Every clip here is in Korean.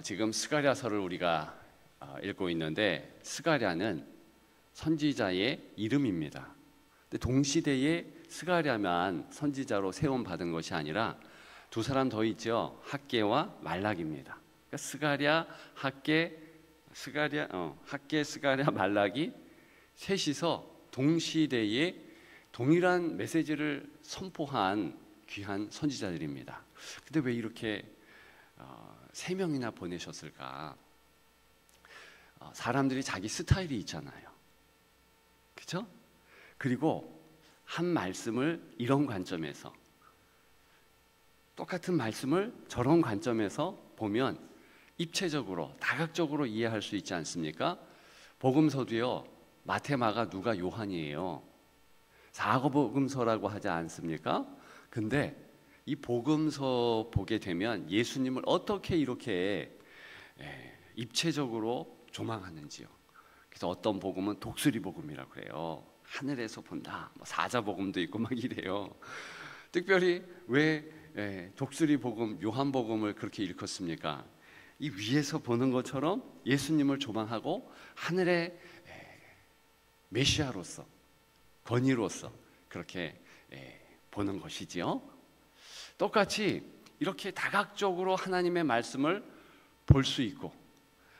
지금 스가랴서를 우리가 읽고 있는데 스가랴는 선지자의 이름입니다. 근데 동시대에 스가랴만 선지자로 세움받은 것이 아니라 두 사람 더 있죠. 학개와 말락입니다. 그러니까 스가랴, 학개, 스가랴, 말락이 셋이서 동시대에 동일한 메시지를 선포한 귀한 선지자들입니다. 근데 왜 이렇게 세 명이나 보내셨을까? 사람들이 자기 스타일이 있잖아요. 그렇죠? 그리고 한 말씀을 이런 관점에서, 똑같은 말씀을 저런 관점에서 보면 입체적으로, 다각적으로 이해할 수 있지 않습니까? 복음서도요, 마태, 마가, 누가, 요한이에요. 사복음서라고 하지 않습니까? 근데 이 복음서 보게 되면 예수님을 어떻게 이렇게 입체적으로 조망하는지요. 그래서 어떤 복음은 독수리 복음이라고 해요. 하늘에서 본다. 사자 복음도 있고 막 이래요. 특별히 왜 독수리 복음, 요한 복음을 그렇게 일컫습니까? 이 위에서 보는 것처럼 예수님을 조망하고 하늘의 메시아로서, 권위로서 그렇게 보는 것이지요. 똑같이 이렇게 다각적으로 하나님의 말씀을 볼 수 있고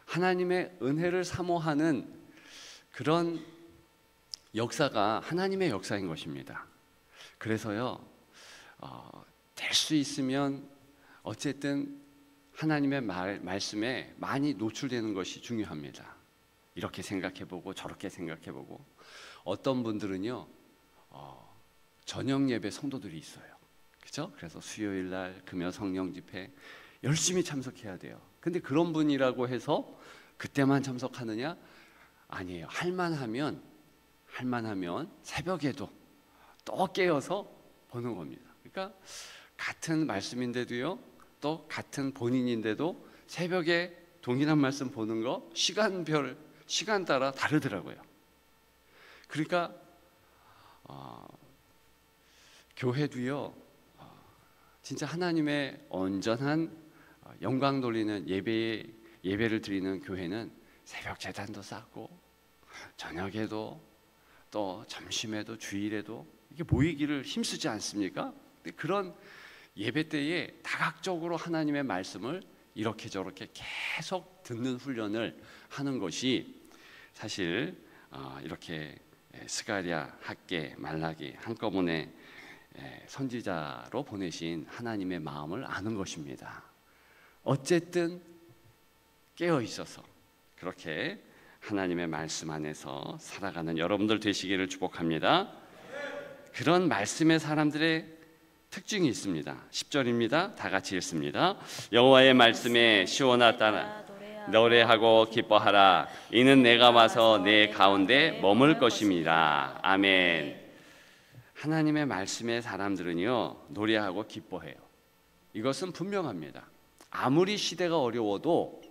하나님의 은혜를 사모하는 그런 역사가 하나님의 역사인 것입니다. 그래서요, 될 수 있으면 어쨌든 하나님의 말씀에 많이 노출되는 것이 중요합니다. 이렇게 생각해보고 저렇게 생각해보고. 어떤 분들은요, 저녁 예배 성도들이 있어요. 그렇죠? 그래서 수요일 날 금요 성령 집회 열심히 참석해야 돼요. 근데 그런 분이라고 해서 그때만 참석하느냐? 아니에요. 할만하면 새벽에도 또 깨어서 보는 겁니다. 그러니까 같은 말씀인데도요, 또 같은 본인인데도 새벽에 동일한 말씀 보는 거 시간 따라 다르더라고요. 그러니까 교회도요, 진짜 하나님의 온전한 영광 돌리는 예배를 드리는 교회는 새벽 제단도 쌓고 저녁에도 또 점심에도 주일에도 이게 모이기를 힘쓰지 않습니까? 그런 예배 때에 다각적으로 하나님의 말씀을 이렇게 저렇게 계속 듣는 훈련을 하는 것이 사실 이렇게 스가랴, 학개, 말라기 한꺼번에 선지자로 보내신 하나님의 마음을 아는 것입니다. 어쨌든 깨어 있어서 그렇게 하나님의 말씀 안에서 살아가는 여러분들 되시기를 축복합니다. 그런 말씀의 사람들의 특징이 있습니다. 10절입니다. 다 같이 읽습니다. 여호와의 말씀에 시온아 따라 노래하고 기뻐하라. 이는 내가 와서 내 가운데 머물 것입니다. 아멘. 하나님의 말씀의 사람들은요, 노래하고 기뻐해요. 이것은 분명합니다. 아무리 시대가 어려워도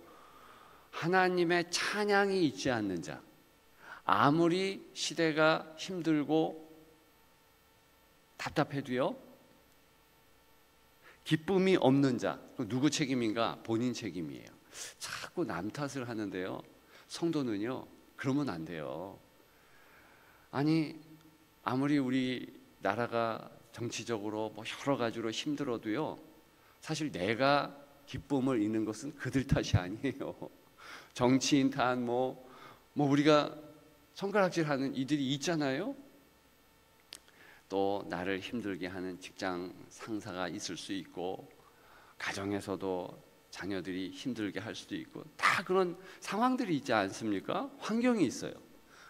하나님의 찬양이 있지 않는 자, 아무리 시대가 힘들고 답답해도요, 기쁨이 없는 자, 누구 책임인가? 본인 책임이에요. 자꾸 남 탓을 하는데요, 성도는요, 그러면 안 돼요. 아니, 아무리 우리 나라가 정치적으로 여러 가지로 힘들어도요, 사실 내가 기쁨을 잃는 것은 그들 탓이 아니에요. 정치인 탓, 우리가 손가락질하는 이들이 있잖아요. 또 나를 힘들게 하는 직장 상사가 있을 수 있고, 가정에서도 자녀들이 힘들게 할 수도 있고, 다 그런 상황들이 있지 않습니까? 환경이 있어요.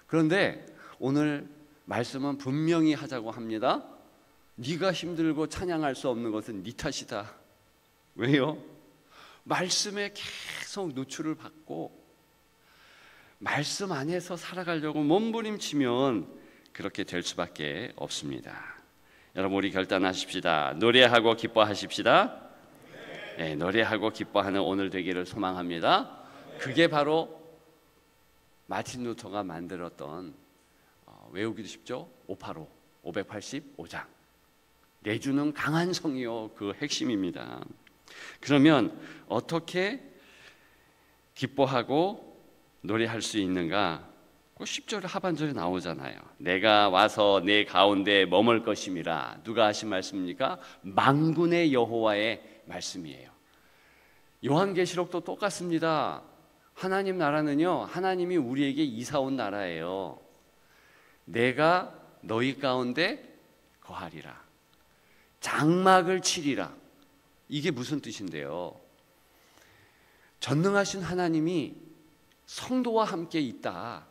그런데 오늘 말씀은 분명히 하자고 합니다. 네가 힘들고 찬양할 수 없는 것은 네 탓이다. 왜요? 말씀에 계속 노출을 받고 말씀 안에서 살아가려고 몸부림치면 그렇게 될 수밖에 없습니다. 여러분, 우리 결단하십시다. 노래하고 기뻐하십시다. 네, 노래하고 기뻐하는 오늘 되기를 소망합니다. 그게 바로 마틴 루터가 만들었던, 외우기도 쉽죠? 585, 585장. 내주는 강한 성이요, 그 핵심입니다. 그러면 어떻게 기뻐하고 노래할 수 있는가? 그 10절 하반절에 나오잖아요. 내가 와서 내 가운데 머물 것임이라. 누가 하신 말씀입니까? 만군의 여호와의 말씀이에요. 요한계시록도 똑같습니다. 하나님 나라는요, 하나님이 우리에게 이사 온 나라예요. 내가 너희 가운데 거하리라. 장막을 치리라. 이게 무슨 뜻인데요? 전능하신 하나님이 성도와 함께 있다.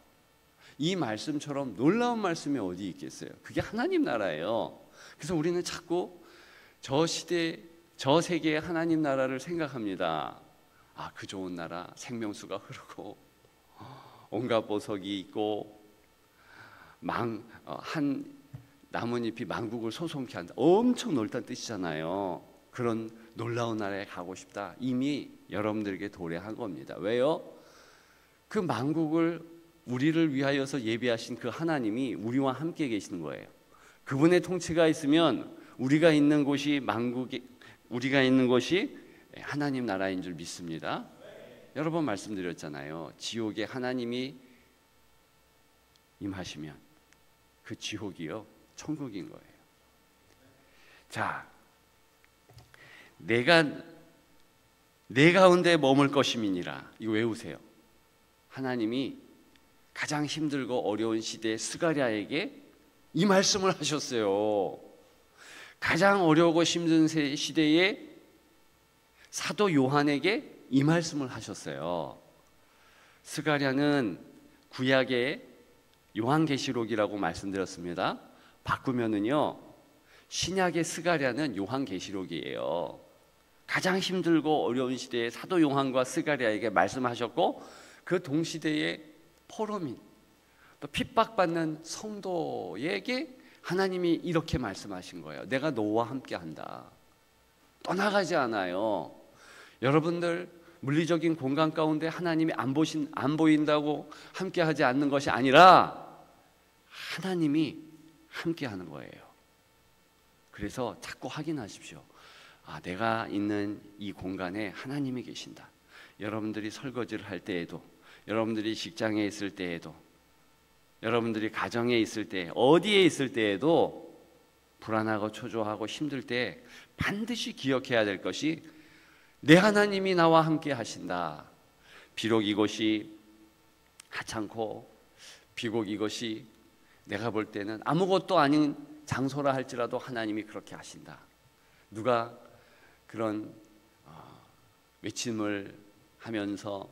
이 말씀처럼 놀라운 말씀이 어디 있겠어요? 그게 하나님 나라예요. 그래서 우리는 자꾸 저 시대, 저 세계의 하나님 나라를 생각합니다. 아, 그 좋은 나라, 생명수가 흐르고 온갖 보석이 있고 한 나뭇잎이 만국을 소송케 한다. 엄청 넓다는 뜻이잖아요. 그런 놀라운 나라에 가고 싶다. 이미 여러분들에게 도래한 겁니다. 왜요? 그 만국을 우리를 위하여서 예비하신 그 하나님이 우리와 함께 계시는 거예요. 그분의 통치가 있으면 우리가 있는 곳이 우리가 있는 곳이 하나님 나라인 줄 믿습니다. 여러 번 말씀드렸잖아요. 지옥에 하나님이 임하시면 그 지옥이요, 천국인 거예요. 자, 내가 내 가운데 머물 것임이니라. 이거 외우세요. 하나님이 가장 힘들고 어려운 시대에 스가랴에게 이 말씀을 하셨어요. 가장 어려우고 힘든 시대에 사도 요한에게 이 말씀을 하셨어요. 스가랴는 구약의 요한계시록이라고 말씀드렸습니다. 바꾸면은요, 신약의 스가랴는 요한계시록이에요. 가장 힘들고 어려운 시대에 사도 요한과 스가랴에게 말씀하셨고, 그 동시대의 포로민, 또 핍박받는 성도에게 하나님이 이렇게 말씀하신 거예요. 내가 너와 함께한다. 떠나가지 않아요. 여러분들 물리적인 공간 가운데 하나님이 안 보인다고 함께하지 않는 것이 아니라 하나님이 함께하는 거예요. 그래서 자꾸 확인하십시오. 아, 내가 있는 이 공간에 하나님이 계신다. 여러분들이 설거지를 할 때에도, 여러분들이 직장에 있을 때에도, 여러분들이 가정에 있을 때, 어디에 있을 때에도 불안하고 초조하고 힘들 때 반드시 기억해야 될 것이 내 하나님이 나와 함께 하신다. 비록 이곳이 하찮고 비록 이것이 내가 볼 때는 아무것도 아닌 장소라 할지라도 하나님이 그렇게 하신다. 누가 그런 외침을 하면서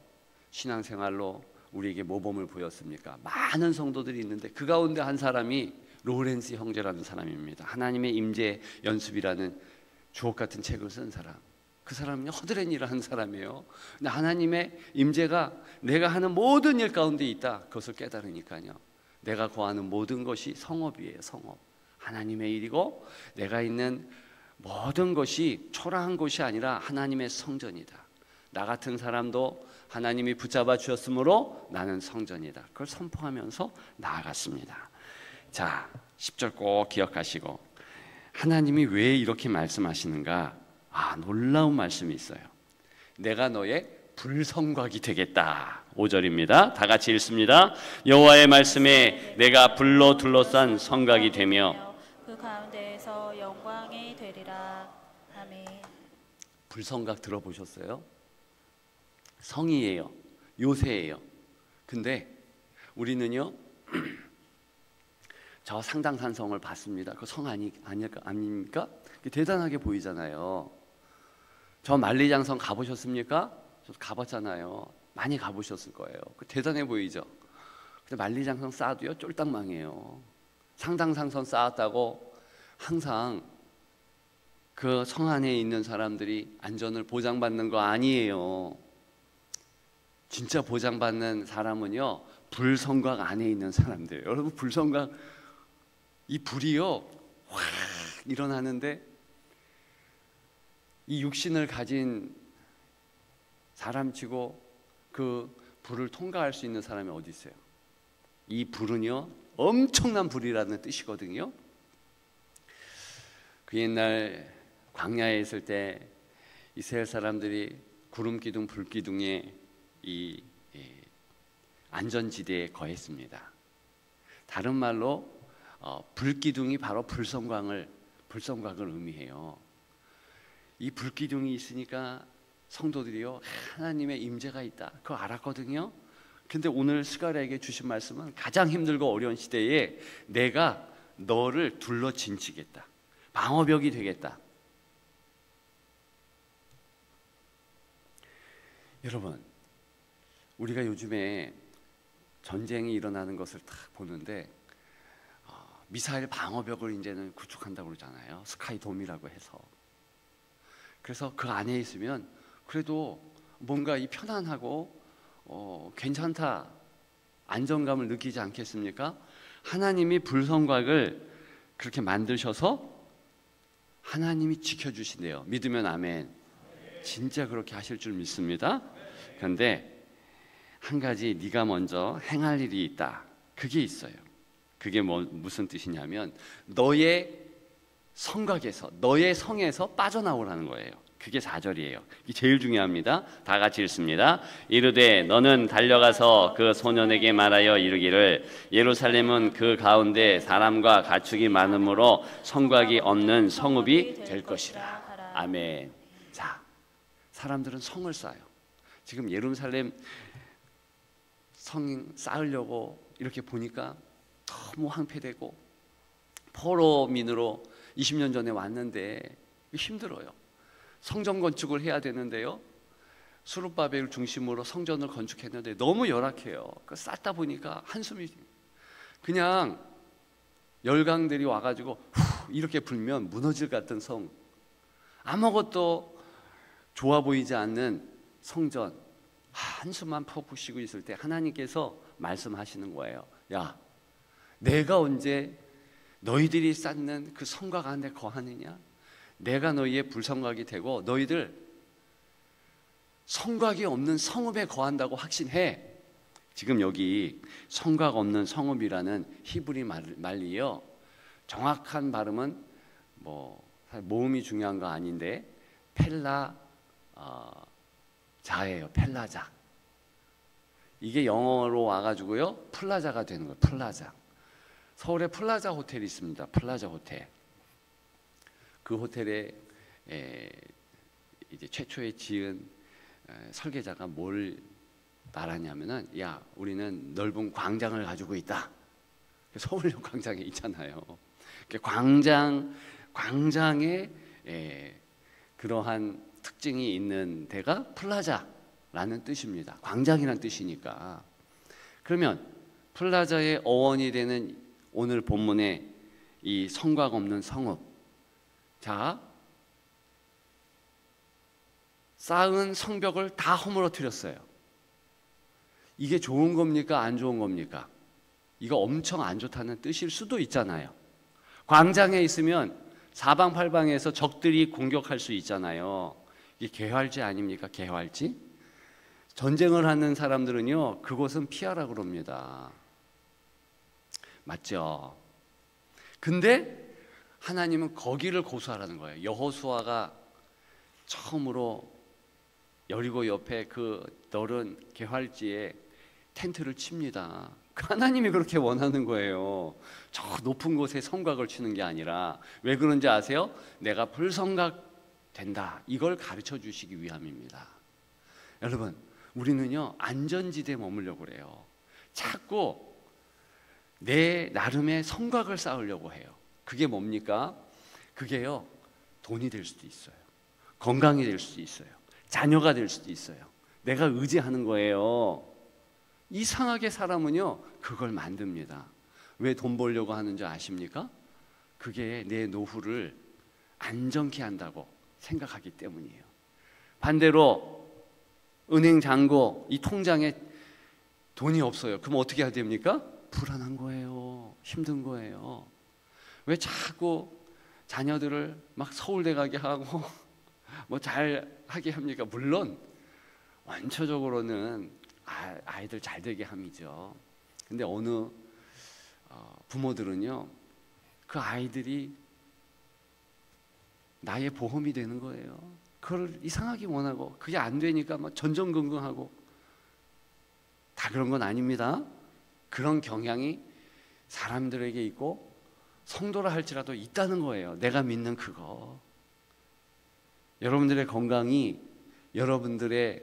신앙생활로 우리에게 모범을 보였습니까? 많은 성도들이 있는데 그 가운데 한 사람이 로렌스 형제라는 사람입니다. 하나님의 임재 연습이라는 주옥 같은 책을 쓴 사람. 그 사람은 허드렛 일을 하는 사람이에요. 근데 하나님의 임재가 내가 하는 모든 일 가운데 있다. 그것을 깨달으니까요. 내가 구하는 모든 것이 성업이에요. 성업. 하나님의 일이고 내가 있는 모든 것이 초라한 것이 아니라 하나님의 성전이다. 나 같은 사람도 하나님이 붙잡아 주었으므로 나는 성전이다. 그걸 선포하면서 나아갔습니다. 자, 10절 꼭 기억하시고, 하나님이 왜 이렇게 말씀하시는가? 아, 놀라운 말씀이 있어요. 내가 너의 불성곽이 되겠다. 5절입니다. 다 같이 읽습니다. 여호와의 말씀에 내가 불로 둘러싼 성곽이 되며 그 가운데에서 영광이 되리라. 아멘. 불성곽 들어보셨어요? 성이에요. 요새예요. 근데 우리는요, 저 상당산 성을 봤습니다. 그 성 아닙니까? 대단하게 보이잖아요. 저 만리장성 가보셨습니까? 저도 가봤잖아요. 많이 가보셨을 거예요. 대단해 보이죠? 근데 만리장성 쌓아도요, 쫄딱 망해요. 상당산성 쌓았다고 항상 그 성 안에 있는 사람들이 안전을 보장받는 거 아니에요. 진짜 보장받는 사람은요, 불성곽 안에 있는 사람들. 여러분, 불성곽, 이 불이요 확 일어나는데 이 육신을 가진 사람치고 그 불을 통과할 수 있는 사람이 어디 있어요? 이 불은요 엄청난 불이라는 뜻이거든요. 그 옛날 광야에 있을 때 이스라엘 사람들이 구름 기둥 불 기둥에 이 안전지대에 거했습니다. 다른 말로 불기둥이 바로 불성광을 의미해요. 이 불기둥이 있으니까 성도들이요, 하나님의 임재가 있다, 그거 알았거든요. 근데 오늘 스가랴에게 주신 말씀은 가장 힘들고 어려운 시대에 내가 너를 둘러 진치겠다, 방어벽이 되겠다. 여러분, 우리가 요즘에 전쟁이 일어나는 것을 딱 보는데 미사일 방어벽을 이제는 구축한다고 그러잖아요. 스카이돔이라고 해서. 그래서 그 안에 있으면 그래도 뭔가 이 편안하고 괜찮다, 안정감을 느끼지 않겠습니까? 하나님이 불성곽을 그렇게 만드셔서 하나님이 지켜주신대요. 믿으면 아멘. 진짜 그렇게 하실 줄 믿습니다. 그런데 한 가지 네가 먼저 행할 일이 있다. 그게 있어요. 그게 무슨 뜻이냐면 너의 성곽에서, 너의 성에서 빠져나오라는 거예요. 그게 4절이에요. 이게 제일 중요합니다. 다 같이 읽습니다. 이르되 너는 달려가서 그 소년에게 말하여 이르기를 예루살렘은 그 가운데 사람과 가축이 많으므로 성곽이 없는 성읍이 될 것이라. 아멘. 자, 사람들은 성을 쌓아요. 지금 예루살렘 성 쌓으려고 이렇게 보니까 너무 황폐되고 포로민으로 20년 전에 왔는데 힘들어요. 성전 건축을 해야 되는데요, 수룹바벨 중심으로 성전을 건축했는데 너무 열악해요. 쌓다 보니까 한숨이, 그냥 열강들이 와가지고 이렇게 불면 무너질 것 같은 성, 아무것도 좋아 보이지 않는 성전, 한숨만 푹푹 쉬고 있을 때 하나님께서 말씀하시는 거예요. 야, 내가 언제 너희들이 쌓는 그 성곽 안에 거하느냐? 내가 너희의 불성곽이 되고 너희들 성곽이 없는 성읍에 거한다고 확신해. 지금 여기 성곽 없는 성읍이라는 히브리 말이요, 정확한 발음은 모음이 중요한 거 아닌데 자예요. 펠라자. 이게 영어로 와가지고요 플라자가 되는 거예요. 플라자. 서울에 플라자 호텔이 있습니다. 플라자 호텔. 그 호텔에 이제 최초에 지은 설계자가 뭘 말하냐면은, 야, 우리는 넓은 광장을 가지고 있다. 서울역 광장에 있잖아요. 광장에 그러한 특징이 있는 데가 플라자라는 뜻입니다. 광장이란 뜻이니까. 그러면 플라자의 어원이 되는 오늘 본문의 이 성곽 없는 성읍, 자, 쌓은 성벽을 다 허물어뜨렸어요. 이게 좋은 겁니까? 안 좋은 겁니까? 이거 엄청 안 좋다는 뜻일 수도 있잖아요. 광장에 있으면 사방팔방에서 적들이 공격할 수 있잖아요. 이게 개활지 아닙니까? 개활지? 전쟁을 하는 사람들은요, 그곳은 피하라 그럽니다. 맞죠? 근데 하나님은 거기를 고수하라는 거예요. 여호수아가 처음으로 여리고 옆에 그 넓은 개활지에 텐트를 칩니다. 하나님이 그렇게 원하는 거예요. 저 높은 곳에 성곽을 치는 게 아니라. 왜 그런지 아세요? 내가 불성곽 된다, 이걸 가르쳐 주시기 위함입니다. 여러분, 우리는요 안전지대에 머물려고 그래요. 자꾸 내 나름의 성곽을 쌓으려고 해요. 그게 뭡니까? 그게요, 돈이 될 수도 있어요, 건강이 될 수도 있어요, 자녀가 될 수도 있어요. 내가 의지하는 거예요. 이상하게 사람은요 그걸 만듭니다. 왜 돈 벌려고 하는지 아십니까? 그게 내 노후를 안정케 한다고 생각하기 때문이에요. 반대로 은행 잔고 이 통장에 돈이 없어요. 그럼 어떻게 해야 됩니까? 불안한 거예요. 힘든 거예요. 왜 자꾸 자녀들을 막 서울대 가게 하고 뭐 잘하게 합니까? 물론 원초적으로는 아이들 잘 되게 함이죠. 근데 어느 부모들은요 그 아이들이 나의 보험이 되는 거예요. 그걸 이상하게 원하고 그게 안 되니까 막 전전긍긍하고 다 그런 건 아닙니다. 그런 경향이 사람들에게 있고 성도라 할지라도 있다는 거예요. 내가 믿는 그거. 여러분들의 건강이 여러분들의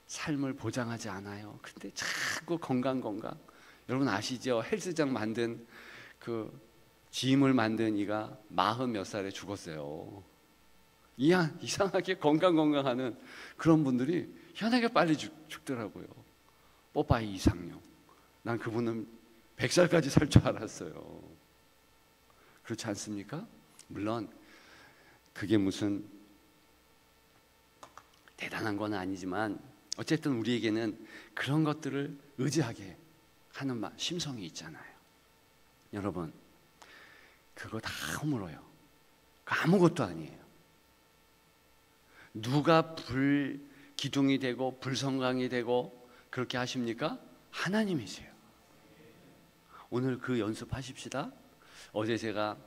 삶을 보장하지 않아요. 근데 자꾸 건강. 여러분 아시죠? 헬스장 만든 그 짐을 만든 이가 40 몇 살에 죽었어요. 이상하게 건강하는 그런 분들이 희한하게 빨리 죽더라고요. 뽀빠이 이상용. 난 그분은 100살까지 살 줄 알았어요. 그렇지 않습니까? 물론 그게 무슨 대단한 건 아니지만 어쨌든 우리에게는 그런 것들을 의지하게 하는 심성이 있잖아요. 여러분, 그거 다 허물어요. 그거 아무것도 아니에요. 누가 불기둥이 되고 불성강이 되고 그렇게 하십니까? 하나님이세요. 오늘 그 연습하십시다. 어제 제가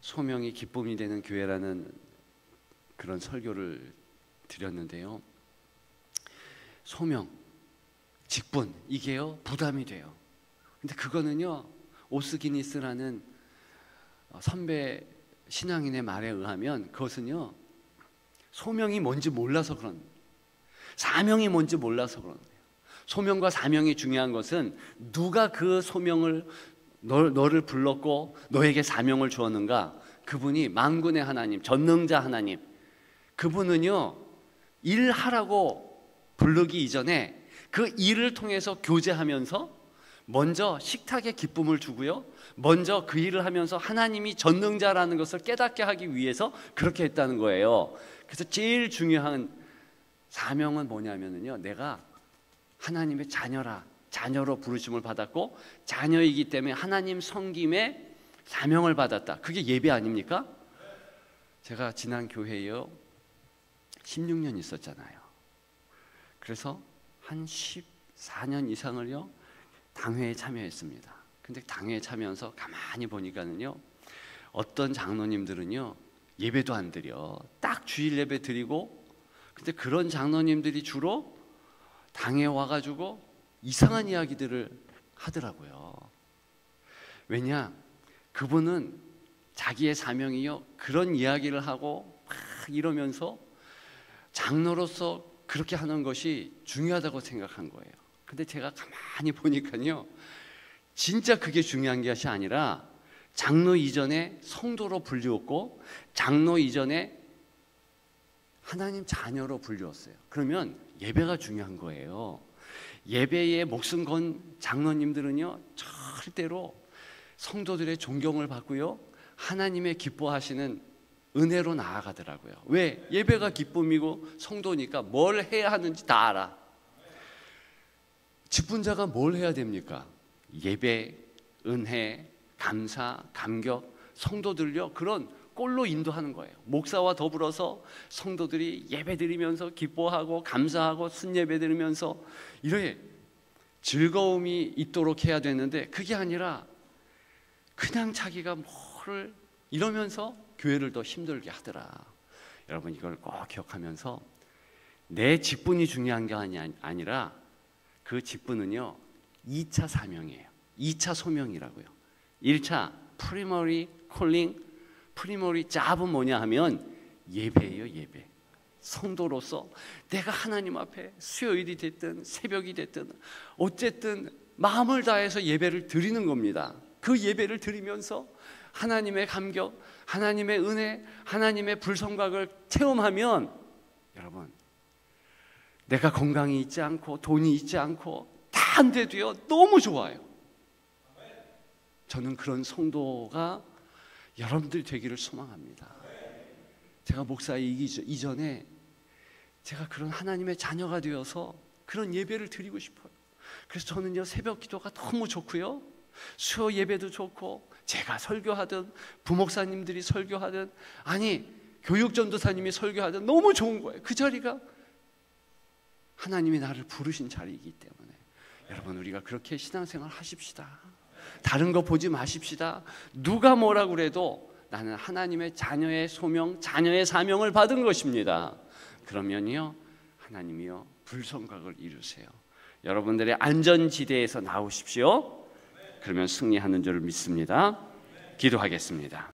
소명이 기쁨이 되는 교회라는 그런 설교를 드렸는데요. 소명, 직분, 이게요 부담이 돼요. 근데 그거는요 오스기니스라는 선배 신앙인의 말에 의하면 그것은요 소명이 뭔지 몰라서 그런 거예요. 사명이 뭔지 몰라서 그런 거예요. 소명과 사명이 중요한 것은 누가 그 소명을 너를 불렀고 너에게 사명을 주었는가? 그분이 만군의 하나님, 전능자 하나님. 그분은요 일하라고 부르기 이전에 그 일을 통해서 교제하면서 먼저 식탁에 기쁨을 주고요, 먼저 그 일을 하면서 하나님이 전능자라는 것을 깨닫게 하기 위해서 그렇게 했다는 거예요. 그래서 제일 중요한 사명은 뭐냐면요, 내가 하나님의 자녀로 부르심을 받았고 자녀이기 때문에 하나님 섬김의 사명을 받았다. 그게 예배 아닙니까? 제가 지난 교회에요 16년 있었잖아요. 그래서 한 14년 이상을요 당회에 참여했습니다. 근데 당회에 참여해서 가만히 보니까는요 어떤 장로님들은요 예배도 안 드려. 딱 주일 예배 드리고, 근데 그런 장로님들이 주로 당에 와가지고 이상한 이야기들을 하더라고요. 왜냐? 그분은 자기의 사명이요 그런 이야기를 하고 막 이러면서 장로로서 그렇게 하는 것이 중요하다고 생각한 거예요. 근데 제가 가만히 보니까요 진짜 그게 중요한 것이 아니라 장로 이전에 성도로 불리웠고 장로 이전에 하나님 자녀로 불리웠어요. 그러면 예배가 중요한 거예요. 예배에 목숨 건 장로님들은요 절대로 성도들의 존경을 받고요 하나님의 기뻐하시는 은혜로 나아가더라고요. 왜? 예배가 기쁨이고 성도니까 뭘 해야 하는지 다 알아. 직분자가 뭘 해야 됩니까? 예배, 은혜, 감사, 감격, 성도들요 그런 꼴로 인도하는 거예요. 목사와 더불어서 성도들이 예배 드리면서 기뻐하고 감사하고 순예배 드리면서 이렇게 즐거움이 있도록 해야 되는데 그게 아니라 그냥 자기가 뭐를 이러면서 교회를 더 힘들게 하더라. 여러분 이걸 꼭 기억하면서 내 직분이 중요한 게 아니라 그 직분은요 2차 사명이에요. 2차 소명이라고요. 1차 프리머리 콜링, 프리머리 잡은 뭐냐 하면 예배예요. 예배. 성도로서 내가 하나님 앞에 수요일이 됐든 새벽이 됐든 어쨌든 마음을 다해서 예배를 드리는 겁니다. 그 예배를 드리면서 하나님의 감격, 하나님의 은혜, 하나님의 불성각을 체험하면 여러분 내가 건강이 있지 않고 돈이 있지 않고 다 안 돼도요 너무 좋아요. 저는 그런 성도가 여러분들이 되기를 소망합니다. 제가 목사이기 이전에 제가 그런 하나님의 자녀가 되어서 그런 예배를 드리고 싶어요. 그래서 저는요 새벽 기도가 너무 좋고요 수요 예배도 좋고 제가 설교하든 부목사님들이 설교하든 아니 교육전도사님이 설교하든 너무 좋은 거예요. 그 자리가 하나님이 나를 부르신 자리이기 때문에 여러분 우리가 그렇게 신앙생활 하십시다. 다른 거 보지 마십시다. 누가 뭐라 그래도 나는 하나님의 자녀의 소명, 자녀의 사명을 받은 것입니다. 그러면요 하나님이요 불성각을 이루세요. 여러분들의 안전지대에서 나오십시오. 그러면 승리하는 줄 믿습니다. 기도하겠습니다.